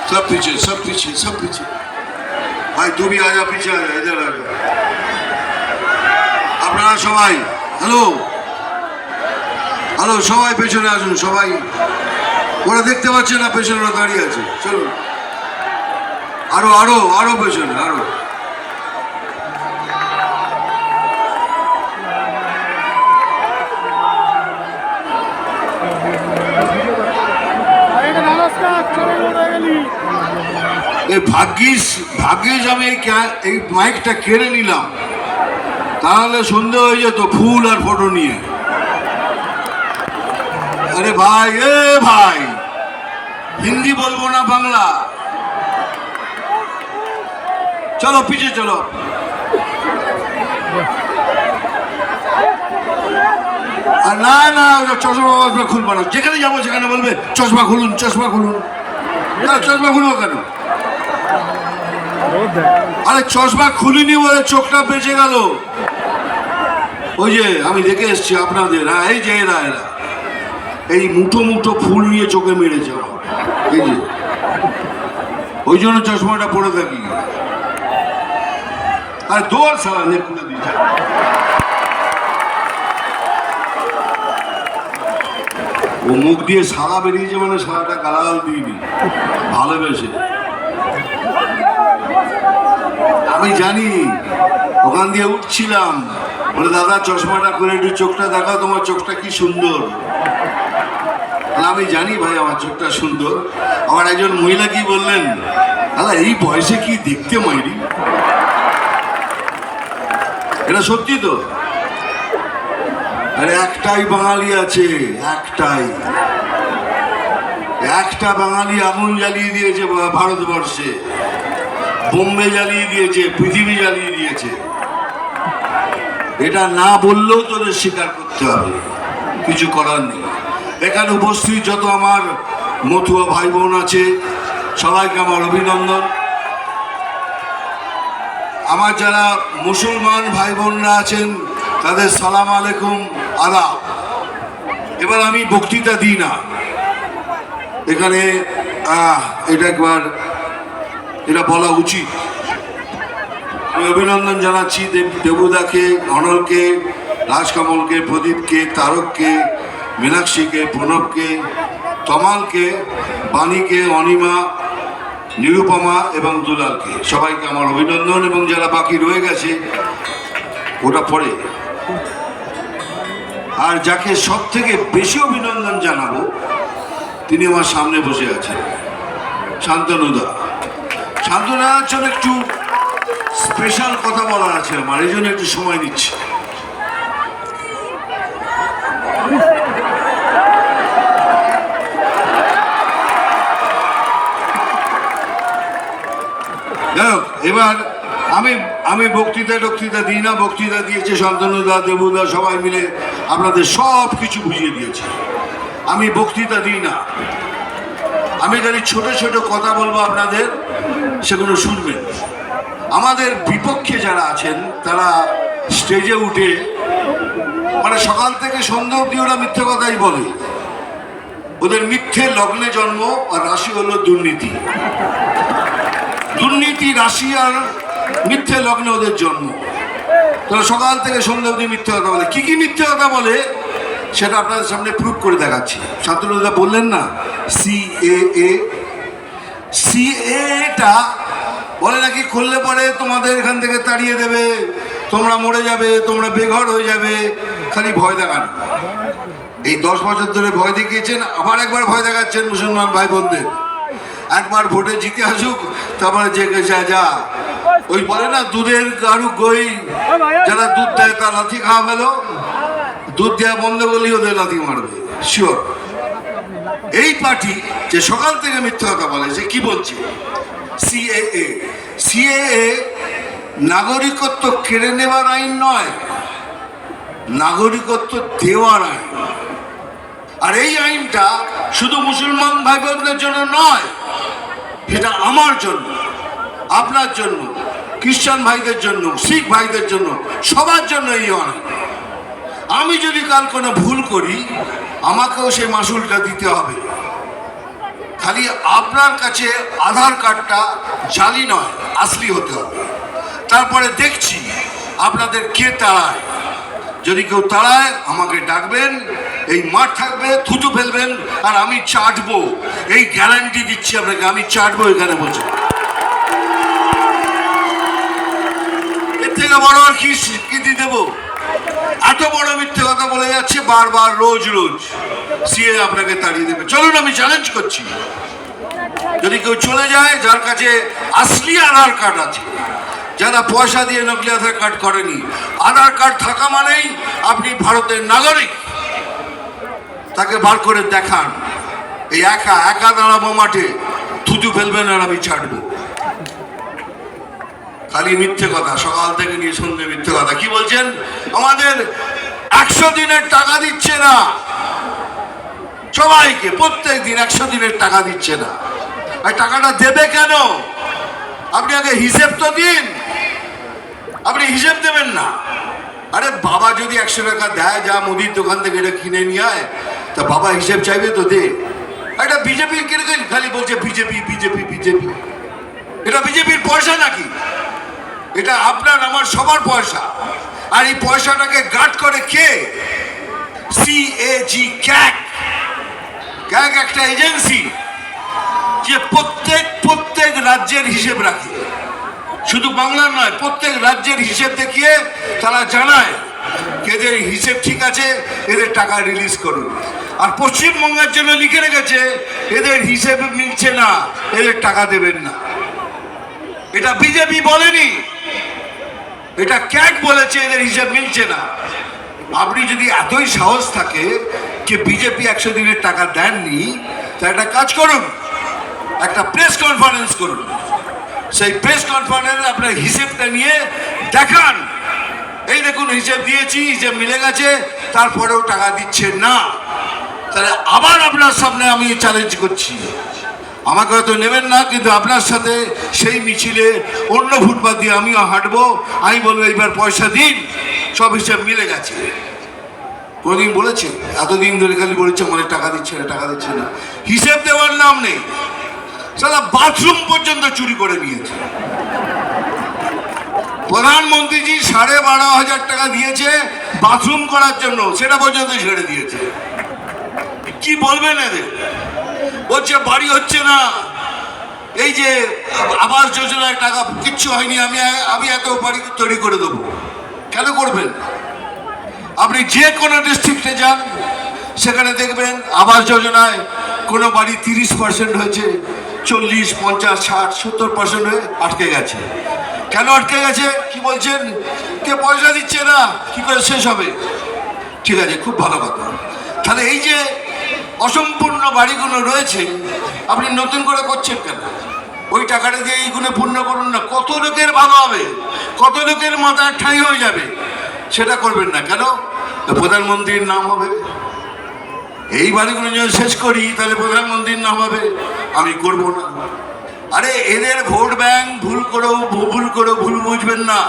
सब पीछे सब पीछे सब पीछे भाई तू भी आजा पीछे आजा इधर आजा আপনারা সবাই হ্যালো হ্যালো সবাই পেছনে আসুন সবাই ওরা দেখতে পাচ্ছে না পেছনে ওরা দাঁড়িয়ে আছে চলুন আরো আরো আরো পেছনে আরো ভাগ্যিস ভাগ্যিস আমি এই মাইকটা কেড়ে নিলাম তাহলে সন্ধ্যে হয়ে যেত ফুল আর ফটো নিয়ে আরে ভাই এ ভাই হিন্দি বলবো না বাংলা চলো পিছে চলো আর না না চশমা খুলবো না যেখানে যাবো সেখানে বলবে চশমা খুলুন চশমা খুলুন চশমা খুলবো কেন আরে চশমা খুলিনি বলে চোখটা বেঁচে গেল ওই যে আমি দেখে এসছি আপনাদের হ্যাঁ এই যে এরা এরা এই মুঠো মুঠো ফুল নিয়ে চোখে মেরেছে এই যে ওই জন্য চশমাটা পরে থাকি আর দৌড় সারা নে খুলে দিয়েছে ও মুখ দিয়ে সারা বেরিয়েছে মানে সারাটা গালাগাল দিইনি ভালোবেসে আমি জানি ওখান দিয়ে উঠছিলাম বলে দাদা চশমাটা করে একটু চোখটা দেখাও তোমার চোখটা কি সুন্দর আমি জানি ভাই আমার চোখটা সুন্দর আমার একজন মহিলা কি বললেন দাদা এই বয়সে কি দেখতে মাইরি এটা সত্যি তো আরে একটাই বাঙালি আছে একটাই একটা বাঙালি আগুন জ্বালিয়ে দিয়েছে ভারতবর্ষে বোম্বে জ্বালিয়ে দিয়েছে পৃথিবী জ্বালিয়ে দিয়েছে এটা না বললেও তোদের স্বীকার করতে হবে কিছু করার নেই এখানে উপস্থিত যত আমার মতুয়া ভাই বোন আছে সবাইকে আমার অভিনন্দন আমার যারা মুসলমান ভাই বোনরা আছেন তাদের সালাম আলাইকুম আদাব এবার আমি বক্তৃতা দিই না এখানে এটা একবার এটা বলা উচিত আমি অভিনন্দন জানাচ্ছি দেবুদাকে অনলকে রাজকমলকে প্রদীপকে তারককে মীনাক্ষীকে প্রণবকে তমালকে বাণীকে অনিমা নিরুপমা এবং দুলালকে সবাইকে আমার অভিনন্দন এবং যারা বাকি রয়ে গেছে ওটা পরে আর যাকে সব থেকে বেশি অভিনন্দন জানাবো তিনি আমার সামনে বসে আছেন শান্তনুদা শান্তনুদার জন্য একটু স্পেশাল কথা বলার আছে আমার এই জন্য একটু সময় নিচ্ছি এবার আমি বক্তৃতা দিই না বক্তৃতা দিয়েছে শান্তনুদা দেবুদা সবাই মিলে আপনাদের সব কিছু বুঝিয়ে দিয়েছে আমি বক্তৃতা দিই না আমি খালি ছোট ছোট কথা বলবো আপনাদের সেগুলো শুনবেন আমাদের বিপক্ষে যারা আছেন তারা স্টেজে উঠে মানে সকাল থেকে সন্ধ্যা অবধি ওরা মিথ্যে কথাই বলে ওদের মিথ্যে লগ্নে জন্ম আর রাশি হলো দুর্নীতি দুর্নীতি রাশি আর মিথ্যে লগ্নে ওদের জন্ম তারা সকাল থেকে সন্ধ্যা অবধি মিথ্যে কথা বলে কি কি মিথ্যে কথা বলে সেটা আপনাদের সামনে প্রুফ করে দেখাচ্ছি শান্তনুদা বললেন না সিএটা বলে নাকি করলে পরে তোমাদের এখান থেকে তাড়িয়ে দেবে তোমরা মরে যাবে তোমরা বেঘর হয়ে যাবে খালি ভয় দেখান এই 10 বছর ধরে ভয় দেখিয়েছেন আবার একবার ভয় দেখাচ্ছেন মুসলমান ভাই বোনদের একবার ভোটে জিতে আসুক তারপরে যে যা ওই বলে না দুধের গাড়ু গই যারা দুধ দেয় তার লাথি খাওয়া গেল দুধ দেওয়া বন্ধ করলেই ওদের লাথি মারবে শিওর এই পার্টি যে সকাল থেকে মিথ্যা কথা বলে যে কি বলছে সিএএ নাগরিকত্ব কেড়ে নেওয়ার আইন নয় নাগরিকত্ব দেওয়ার আইন আর এই আইনটা শুধু মুসলমান ভাই বোনদের জন্য নয় এটা আমার জন্য আপনার জন্য খ্রিস্টান ভাইদের জন্য শিখ ভাইদের জন্য সবার জন্য এই আইন আমি যদি কাল কোনো ভুল করি আমাকেও সেই মাসুলটা দিতে হবে খালি আপনার কাছে আধার কার্ডটা জালি নয়, আসলি হতে হবে। তারপরে দেখছি আপনাদের কে তাড়ায়। যদি কেউ তাড়ায় আমাকে ডাকবেন, এই মাঠ থাকবে, থুতু ফেলবেন, আর আমি চাটবো। এই গ্যারান্টি দিচ্ছি আপনাকে, আমি চাটবো এখানে বসে। এর থেকে বড় আর কি স্বীকৃতি দেবো? এত বড় মিথ্যে কথা বলে যাচ্ছে বারবার, রোজ রোজ। সিএ আপনাকে তাড়িয়ে দেবে। চলুন, আমি চ্যালেঞ্জ করছি, যদি কেউ চলে যায় যার কাছে আসলি আধার কার্ড আছে, যারা পয়সা দিয়ে নকলি আধার কার্ড করেনি, আধার কার্ড থাকা মানেই আপনি ভারতের নাগরিক, তাকে বার করে দেখান। এই একা একা দাঁড়াবো মাঠে, থুতু ফেলবেন আর আমি ছাড়বো। খালি মিথ্যে কথা, সকাল থেকে নিয়ে সন্ধ্যে মিথ্যে কথা। কি বলছেন? আমাদের 100 দিনের টাকা দিচ্ছে না, সবাইকে প্রত্যেক দিন 100 দিনের টাকা দিচ্ছে না। আর টাকাটা দেবে কেন? আপনি আগে হিসেব তো দিন। আপনি হিসেব দেবেন না। আরে বাবা যদি 100 টাকা দেয়, যা মুদির দোকান থেকে এটা কিনে নিয়ে আয়, তা বাবা হিসেব চাইবে তো দে। এটা বিজেপি কিনে খালি বলছে বিজেপি বিজেপি বিজেপি। এটা বিজেপির পয়সা নাকি? এটা আপনার আমার সবার পয়সা। আর এই পয়সাটাকে গার্ড করে কে? CAG, ক্যাগ একটা এজেন্সি যে প্রত্যেক রাজ্যের হিসেব রাখে। শুধু বাংলার নয়, প্রত্যেক রাজ্যের হিসেব দেখিয়ে তারা জানায় এদের হিসেব ঠিক আছে, এদের টাকা রিলিজ করুন। আর পশ্চিমবঙ্গের জন্য লিখে রেখেছে এদের হিসেব মিলছে না, এদের টাকা দেবেন না। এটা বিজেপি বলেনি, এটা ক্যাগ বলেছে এদের হিসেব মিলছে না। আপনি যদি এতই সাহস থাকে যে বিজেপি 100 দিনের টাকা দেননি, তা একটা কাজ করুন, একটা প্রেস কনফারেন্স করুন। সেই প্রেস কনফারেন্সে আপনার হিসেবটা নিয়ে দেখান, এই দেখুন হিসেব দিয়েছি, হিসেব মিলে গেছে, তারপরেও টাকা দিচ্ছে না। তাহলে আবার আপনার সামনে আমি চ্যালেঞ্জ করছি, আমাকে হয়তো নেবেন না, কিন্তু আপনার সাথে সেই মিছিলে অন্য ফুটপাত দিয়ে আমিও হাঁটবো। আমি বলবো এইবার পয়সা দিন, সব হিসেব মিলে গেছে। কোনদিন বলেছে? এতদিন ধরে খালি বলেছে আমাদের টাকা দিচ্ছে না, টাকা দিচ্ছে না। হিসেব দেওয়ার নাম নেই। সারা বাথরুম পর্যন্ত চুরি করে নিয়েছে। প্রধানমন্ত্রীজি 12,500 টাকা দিয়েছে বাথরুম করার জন্য, সেটা পর্যন্ত ছেড়ে দিয়েছে। কি বলবেন এদের? বলছে বাড়ি হচ্ছে না, এই যে আবাস যোজনায় টাকা কিচ্ছু হয়নি, আমি এত বাড়ি তৈরি করে দেবো। কেন করবেন? আপনি যে কোনো ডিস্ট্রিক্টে যান, সেখানে দেখবেন আবাস যোজনায় কোনো বাড়ি 30% হয়েছে, 40, 50, 60, 70% হয়ে আটকে গেছে। কেন আটকে গেছে? কি বলছেন? কে পয়সা দিচ্ছে না, কি করে শেষ হবে? ঠিক আছে, খুব ভালো কথা। তাহলে এই যে অসম্পূর্ণ বাড়িগুলো রয়েছে, আপনি নতুন করে করছেন কেন? ওই টাকাটা দিয়ে এইগুলো পূর্ণ করুন না। কত লোকের ভালো হবে, কত লোকের মাথায় ঠাঁই হয়ে যাবে, সেটা করবেন না কেন? প্রধানমন্ত্রীর নাম হবে। এই বাড়িগুলো যদি শেষ করি তাহলে প্রধানমন্ত্রীর নাম হবে, আমি করব না। আরে এদের ভোট ব্যাংক ভুল বুঝবেন না।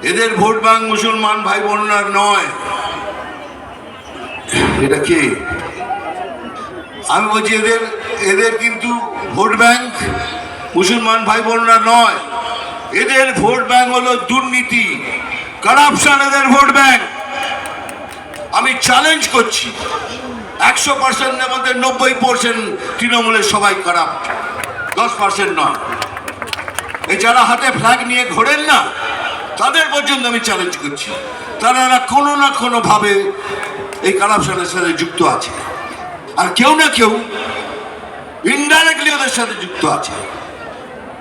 এদের ভোট ব্যাংক মুসলমান ভাই বোনরা নয়। এটা কে? আমি বলছি এদের কিন্তু ভোট ব্যাংক মুসলমান ভাই বোনরা নয়। এদের ভোট ব্যাংক হলো দুর্নীতি, কারাপশন। এদের ভোট ব্যাংক। আমি চ্যালেঞ্জ করছি, 100%-এর মধ্যে 90% তৃণমূলের সবাই কারাপ্ট, 10% নয়। এই যারা হাতে ফ্ল্যাগ নিয়ে ঘোরেন না, তাদের পর্যন্ত আমি চ্যালেঞ্জ করছি, তারা কোনো না কোনো ভাবে এই কারাপশনের সাথে যুক্ত আছে। আর কেউ না কেউ ইনডাইরেক্টলি ওদের সাথে যুক্ত আছে।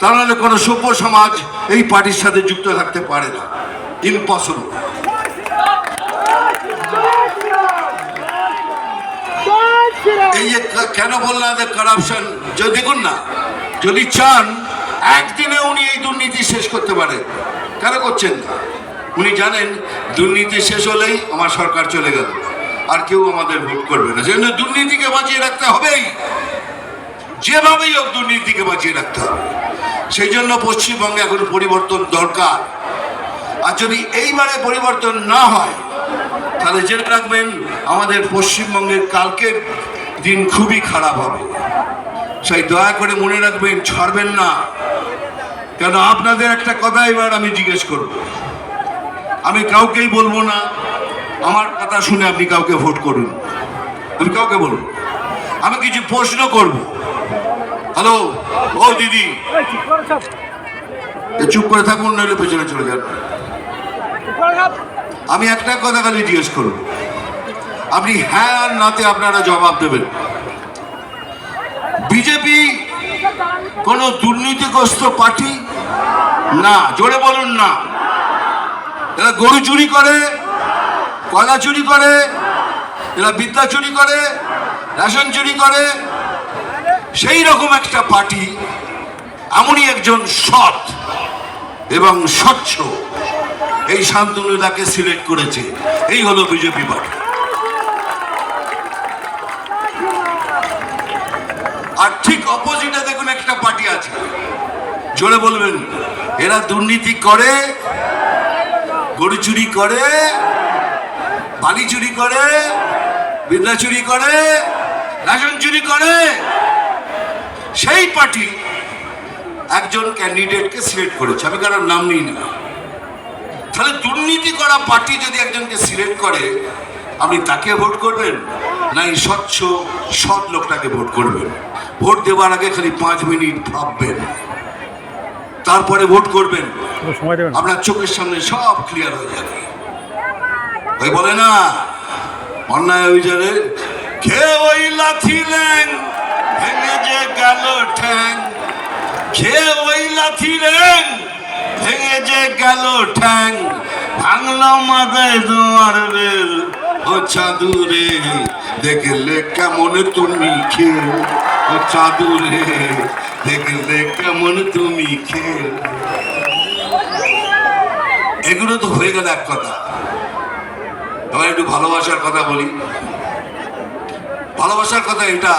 তাহলে কোনো সভ্য সমাজ এই পার্টির সাথে যুক্ত থাকতে পারে না, ইম্পসিবল। এই যে কেন বললাম কারাপশন, যদি দেখুন না, যদি চান একদিনে উনি এই দুর্নীতি শেষ করতে পারেন, কেন করছেন না? উনি জানেন দুর্নীতি শেষ হলেই আমার সরকার চলে গেল, আর কেউ আমাদের ভোট করবে না। সেজন্য দুর্নীতিকে বাঁচিয়ে রাখতে হবেই, যেভাবেই হোক দুর্নীতিকে বাঁচিয়ে রাখতে হবে। সেই জন্য পশ্চিমবঙ্গে এখন পরিবর্তন দরকার। আর যদি এইবারে পরিবর্তন না হয়, তাহলে জেনে রাখবেন আমাদের পশ্চিমবঙ্গের কালকের দিন খুবই খারাপ হবে। সেই দয়া করে মনে রাখবেন, ছাড়বেন না। কেন আপনাদের একটা কথা এবার আমি জিজ্ঞেস করব, আমি কাউকেই বলবো না আমার কথা শুনে আপনি কাউকে ভোট করুন, আমি কাউকে বলবো, আমি কিছু প্রশ্ন করব। হ্যালো, ও দিদি, চুপ করে থাকুন, নইলে পেছনে চলে যান। আমি একটা কথা খালি জিজ্ঞেস করব, আপনি হ্যাঁ আর নাতে আপনারা জবাব দেবেন। বিজেপি কোন দুর্নীতিগ্রস্ত পার্টি না, জোরে বলুন না। এরা গরু চুরি করে, কয়লা চুরি করে, এরা বিদ্যা চুরি করে, রেশন চুরি করে, সেই রকম একটা পার্টি এমনই একজন সৎ এবং স্বচ্ছ এই শান্তনুদাকে সিলেক্ট করেছে। এই হলো বিজেপি পার্টি। আর ঠিক অপোজিটে দেখুন একটা পার্টি আছে, জোরে বলবেন, এরা দুর্নীতি করে, গরু চুরি করে, বালি চুরি করে, বিদ্যা চুরি করে, রেশন চুরি করে। সেই পার্টি একজন ক্যান্ডিডেটকে সিলেক্ট করেছে, আমি কারোর নাম নিই না। তাহলে দুর্নীতি করা পার্টি যদি একজনকে সিলেক্ট করে, আপনি তাকে ভোট করবেন না এই স্বচ্ছ সৎ লোকটাকে ভোট করবেন? ভোট দেওয়ার আগে খালি 5 মিনিট ভাববেন, তারপরে ভোট করবেন, আপনার চোখের সামনে সব ক্লিয়ার হয়ে যাবে। ওই বলে না, অন্যায় অভিযানে খেয়ে ওই লাথি ল্যাং ভেঙে যে গেল ঠ্যাং, খেয়ে ওই লাথি ল্যাং ভেঙে যে গেল ঠ্যাং, ভাঙলো মাথায় তোমার বেল, ও চাঁদুরে দেখলে কেমন তুমি খেল, ও চাঁদুরে দেখলে কেমন তুমি খেল। এগুলো তো হয়ে গেল এক কথা। এবার একটু ভালোবাসার কথা বলি। ভালোবাসার কথা এটা,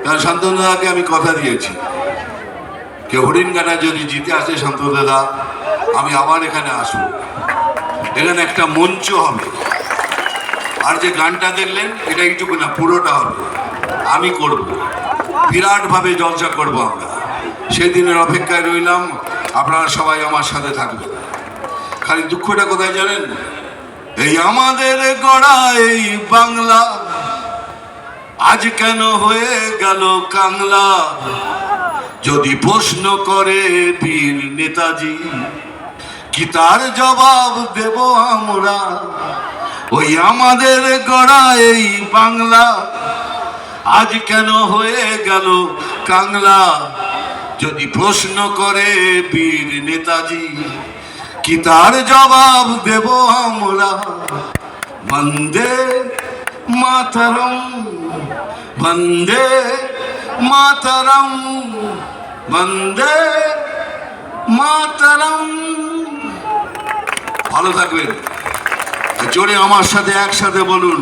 কারণ শান্তনু দাদাকে আমি কথা দিয়েছি, কেউ হরিণঘাটা যদি জিতে আসে শান্তনু দাদা, আমি আবার এখানে আসবো, এখানে একটা মঞ্চ হবে। আর যে গানটা দেখলেন এটা এইটুকু না, পুরোটা হবে, আমি করব, বিরাটভাবে জলসা করব আমরা। সেদিনের অপেক্ষায় রইলাম, আপনারা সবাই আমার সাথে থাকবেন। খালি দুঃখটা কোথায় জানেন? এই আমাদের গড়া এই বাংলা আজ কেন হয়ে গেল কাংলা। যদি প্রশ্ন করে বীর নেতাজি, কি তার জবাব দেব আমরা? ওই আমাদের গড়া এই বাংলা আজ কেন হয়ে গেল কাংলা। যদি প্রশ্ন করে বীর নেতাজি, কি তার জবাব দেব আমরা? বন্দে মাতরম, বন্দে মাতরম, বন্দে মাতরম। ভালো থাকবেন, জোরে আমার সাথে একসাথে বলুন।